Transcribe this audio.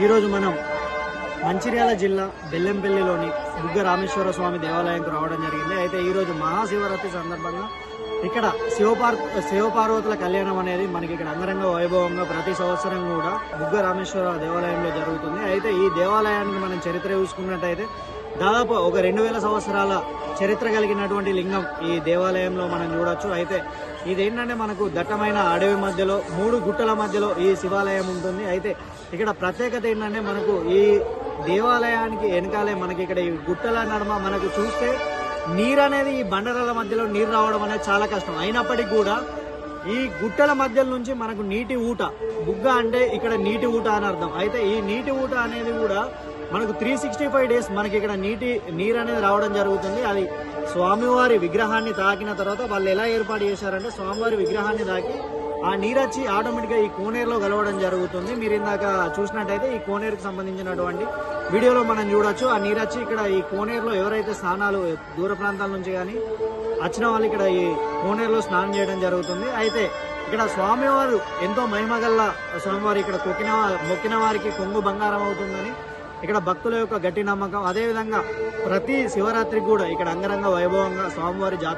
ఈరోజు మనం మంచిర్యాల జిల్లా బెల్లంపల్లిలోని బుగ్గ రామేశ్వర స్వామి దేవాలయంకు రావడం జరిగింది. అయితే ఈరోజు మహాశివరాత్రి సందర్భంగా ఇక్కడ శివపార్వతుల కళ్యాణం అనేది మనకి ఇక్కడ అంగరంగ వైభవంగా ప్రతి సంవత్సరం కూడా బుగ్గ రామేశ్వర దేవాలయంలో జరుగుతుంది. అయితే ఈ దేవాలయానికి మనం చరిత్ర చూసుకున్నట్టయితే దాదాపు ఒక 2000 సంవత్సరాల చరిత్ర కలిగినటువంటి లింగం ఈ దేవాలయంలో మనం చూడొచ్చు. అయితే ఇదేంటంటే మనకు దట్టమైన అడవి మధ్యలో 3 గుట్టల మధ్యలో ఈ శివాలయం ఉంటుంది. అయితే ఇక్కడ ప్రత్యేకత ఏంటంటే మనకు ఈ దేవాలయానికి వెనకాలే మనకి ఇక్కడ ఈ గుట్టల నడుమ మనకు చూస్తే నీరు అనేది ఈ బండరాల మధ్యలో నీరు రావడం అనేది చాలా కష్టం. అయినప్పటికీ కూడా ఈ గుట్టల మధ్య నుంచి మనకు నీటి ఊట, బుగ్గ అంటే ఇక్కడ నీటి ఊట అని అర్థం. అయితే ఈ నీటి ఊట అనేది కూడా మనకు 365 డేస్ మనకి ఇక్కడ నీరు అనేది రావడం జరుగుతుంది. అది స్వామివారి విగ్రహాన్ని తాకిన తర్వాత వాళ్ళు ఎలా ఏర్పాటు చేశారంటే స్వామివారి విగ్రహాన్ని తాకి ఆ నీరు వచ్చి ఆటోమేటిక్గా ఈ కోనేరులో కలవడం జరుగుతుంది. మీరు ఇందాక చూసినట్టయితే ఈ కోనేరుకు సంబంధించినటువంటి వీడియోలో మనం చూడొచ్చు. ఆ నీరు వచ్చి ఇక్కడ ఈ కోనేరులో ఎవరైతే స్నానాలు దూర ప్రాంతాల నుంచి కానీ వచ్చిన వాళ్ళు ఇక్కడ ఈ కోనేరులో స్నానం చేయడం జరుగుతుంది. అయితే ఇక్కడ స్వామివారు ఎంతో మహిమగల్ల స్వామివారు, ఇక్కడ మొక్కిన వారికి కొంగు బంగారం అవుతుందని ఇక్కడ భక్తుల యొక్క గట్టి నమ్మకం. అదేవిధంగా ప్రతి శివరాత్రికి కూడా ఇక్కడ అంగరంగ వైభవంగా స్వామివారి జాతర